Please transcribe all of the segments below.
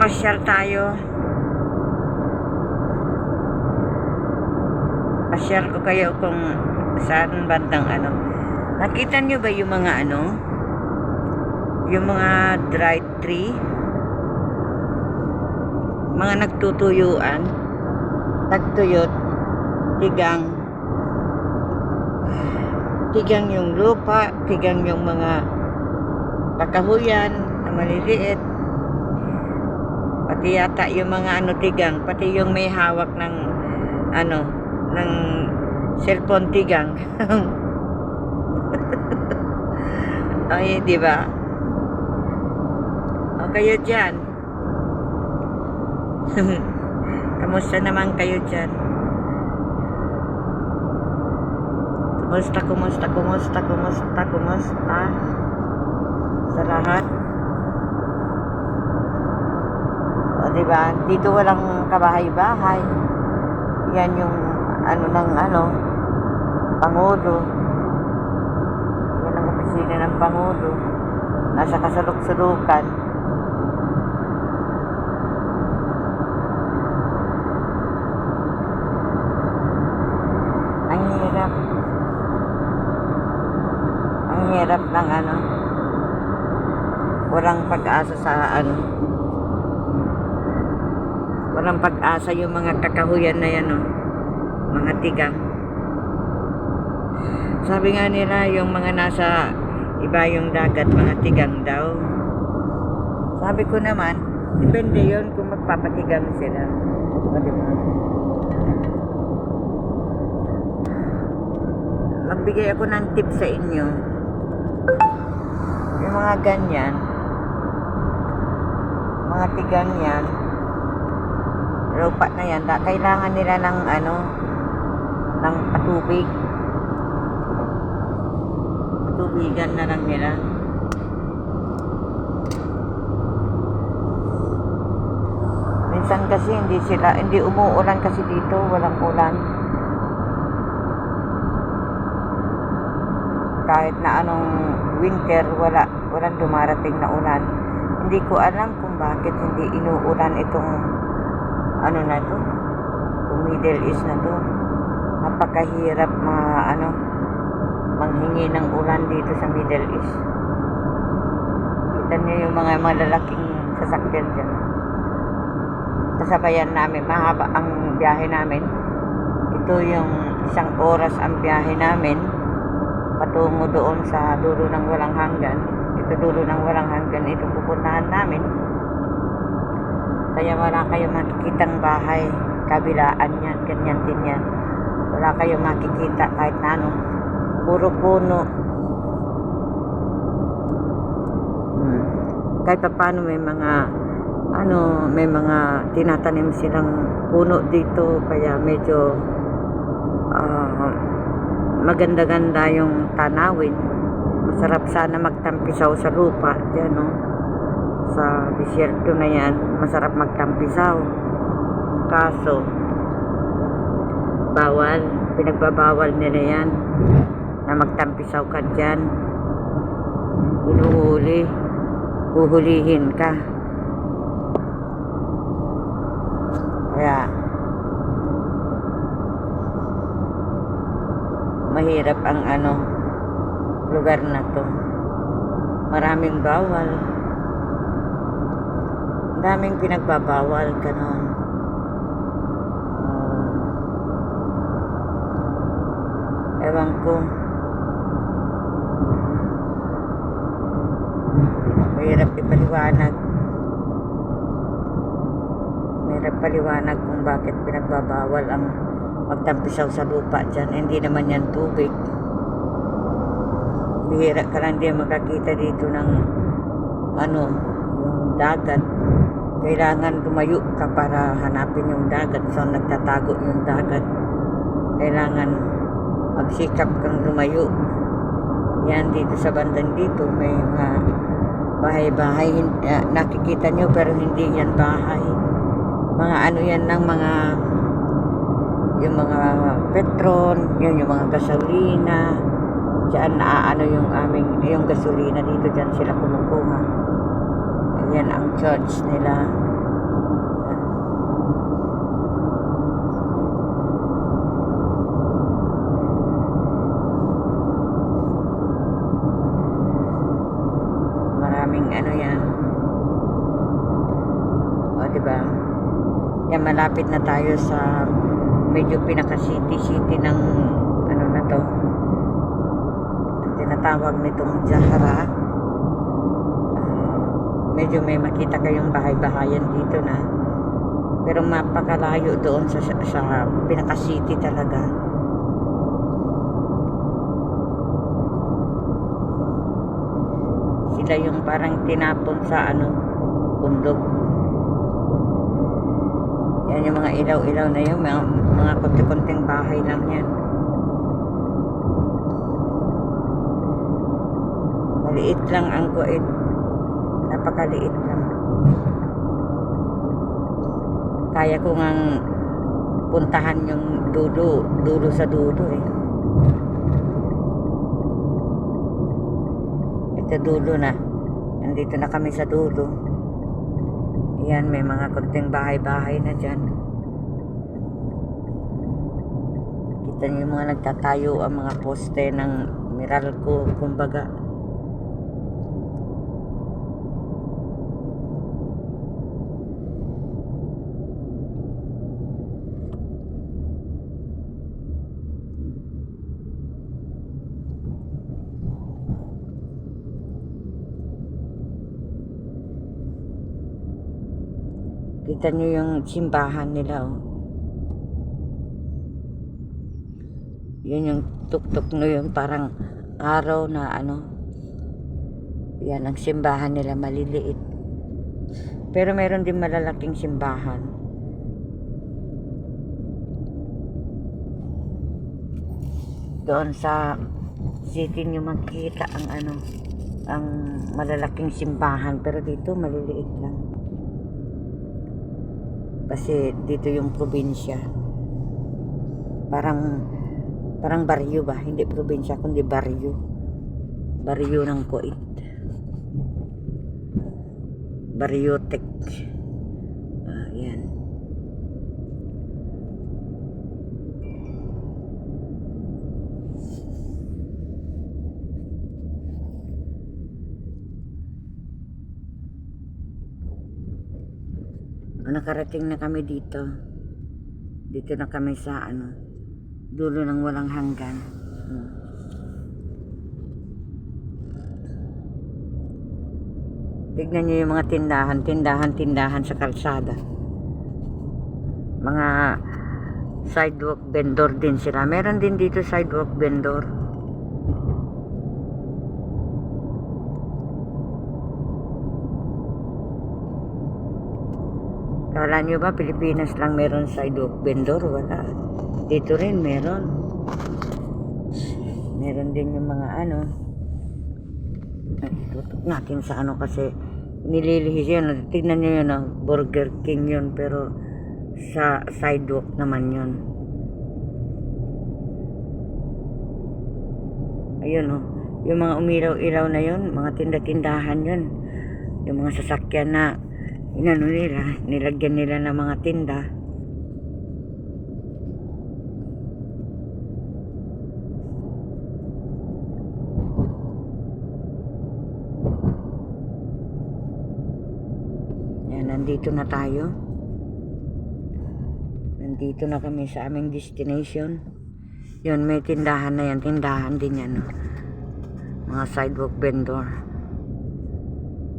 Pasyal tayo. Pasyal ko kayo kung saan bandang ano. Nakita nyo ba yung mga ano? Yung mga dry tree? Mga nagtutuyuan. Nagtuyot. Tigang. Tigang yung lupa. Tigang yung mga kakahuyan na maliliit. Pati yata yung mga ano tigang. Pati yung may hawak ng ano, ng cellphone tigang. Ay, di ba? O kayo dyan? Kamusta naman kayo dyan? Kumusta sa lahat? O diba? Dito walang kabahay-bahay. Yan yung ano ng ano, Pangulo. Yan ang opisina ng Pangulo. Nasa kasulok-sulukan. Ang hirap. Ang hirap ng ano. Walang pag-asa sa ano. Walang pag-asa yung mga kakahuyan na yan, oh. Mga tigang. Sabi nga nila, yung mga nasa iba yung dagat, mga tigang daw. Sabi ko naman, depende yon kung magpapatigang sila. O, diba? Magbigay ako ng tip sa inyo. Yung mga ganyan, mga tigang yan, lupa na yan, kailangan nila ng ano, ng patubig. Patubigan na lang nila. Minsan kasi hindi umuulan kasi dito, walang ulan. Kahit na anong winter, walang dumarating na ulan. Hindi ko alam kung bakit hindi inuulan itong ano na to, kung Middle East na to. Napakahirap manghingi ng ulan dito sa Middle East. Kita niyo yung mga malalaking sasakyan dyan. Kasabayan namin, mahaba ang biyahe namin. Ito yung 1 oras ang biyahe namin patungo doon sa dulo ng walang hanggan. Ito dulo ng walang hanggan, itong pupuntahan namin. Kaya wala kayong makikitang bahay, kabilaan yan, ganyan din yan. Wala kayong makikita kahit na ano, puro puno. Kahit pa paano may mga tinatanim silang puno dito, kaya medyo maganda-ganda yung tanawin. Masarap sana magtampisaw sa lupa dyan, no? Sa disyerto na yan, masarap magtampisaw. Kaso bawal, pinagbabawal nila yan na magtampisaw ka dyan. Huhulihin ka. Kaya mahirap ang lugar na to. Maraming bawal. Daming pinagbabawal, ganon. Ewan ko. Mahirap ipaliwanag. Mahirap paliwanag kung bakit pinagbabawal ang magtampisaw sa lupa dyan. Hindi naman yan tubig. Bihira ka lang din makakita dito ng yung dagat. Kailangan tumayo ka para hanapin yung dagat. So nagtatago yung dagat. Kailangan magsikap kang lumayo. Yan dito sa bandang dito may mga bahay-bahay. Nakikita nyo pero hindi yan bahay. Mga yan ng mga yung mga petron, yung mga gasolina. Diyan yung gasolina dito, diyan sila kumukuha. Ayan ang church nila. maraming ano yan. O, diba? Yan, malapit na tayo sa medyo pinaka-city ng ano na to. Ang tinatawag nitong Jahara. Medyo may makita kayong bahay-bahayan dito na. Pero mapakalayo doon sa pinaka-city talaga. Sila yung parang tinapon sa ano, bundok. Yan yung mga ilaw-ilaw na yun, mga konti-konting bahay lang yan. Maliit lang ang Kuwait. Napakaliit lang. Kaya ko ngang puntahan yung dulo sa dulo eh. Ito dulo na. Nandito na kami sa dulo. Yan, may mga konting bahay-bahay na dyan. Kita niyo yung mga nagtatayo ang mga poste ng Meralco, kumbaga. Kita nyo yung simbahan nila, oh. Yun yung tuktok no, yung parang araw na ano. Yan ang simbahan nila, maliliit. Pero meron din malalaking simbahan. Doon sa city nyo makikita ang ano, ang malalaking simbahan. Pero dito maliliit lang. Kasi dito yung probinsya. Parang baryo ba? Hindi probinsya, kundi baryo. Baryo ng Kuwait. Baryotek. Yan. Nakarating na kami dito. Dito na kami sa ano, dulo ng walang hanggan. Tignan niyo yung mga tindahan sa kalsada. Mga sidewalk vendor din sila. Meron din dito sidewalk vendor. Kala nyo ba Pilipinas lang meron sidewalk vendor? Wala. Dito rin meron. Meron din yung mga ano. Ay, tutok natin sa ano kasi nililihis yun. Tignan nyo yun, Burger King yun. Pero sa sidewalk naman yun. Ayun, oh. Yung mga umilaw-ilaw na yun, mga tinda-tindahan yun. Yung mga sasakyan na inano nila, nilagyan nila ng mga tinda. Yan, nandito na tayo. Nandito na kami sa aming destination. Yun, may tindahan na yan. Tindahan din yan, oh. Mga sidewalk vendor.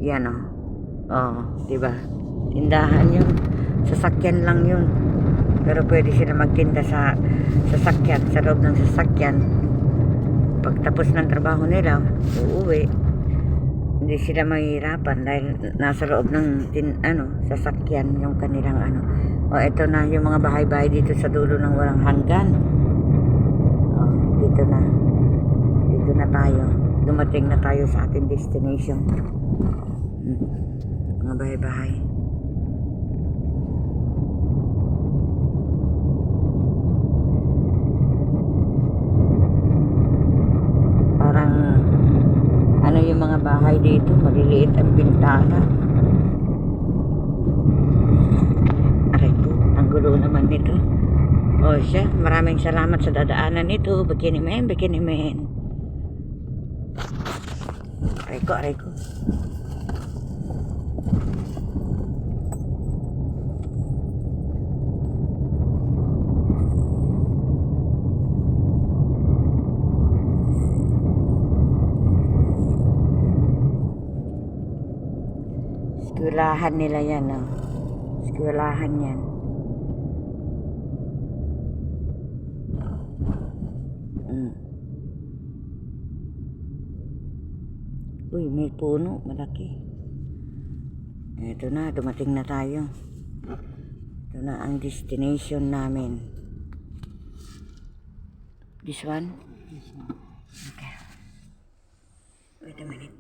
Yan, oh. Oh, diba? Tindahan yun. Sasakyan lang yun. Pero pwede sila magtinda sa sasakyan, sa loob ng sasakyan. Pagtapos ng trabaho nila, uuwi. Hindi sila mahihirapan dahil nasa loob ng sasakyan yung kanilang ano. O, eto na yung mga bahay-bahay dito sa dulo ng walang hanggan. O, dito na. Dito na tayo. Dumating na tayo sa ating destination. Mga bahay-bahay. Parang ano yung mga bahay dito, maliliit ang bintana. Aray po, ang gulo naman nito. O siya, maraming salamat sa dadaanan nito. Bikini men. Aray ko. eskwelahan nila yan. Oh. Eskwelahan yan. Uy, may puno, malaki. Ito na, dumating na tayo. Ito na ang destination namin. This one? Okay. Wait a minute.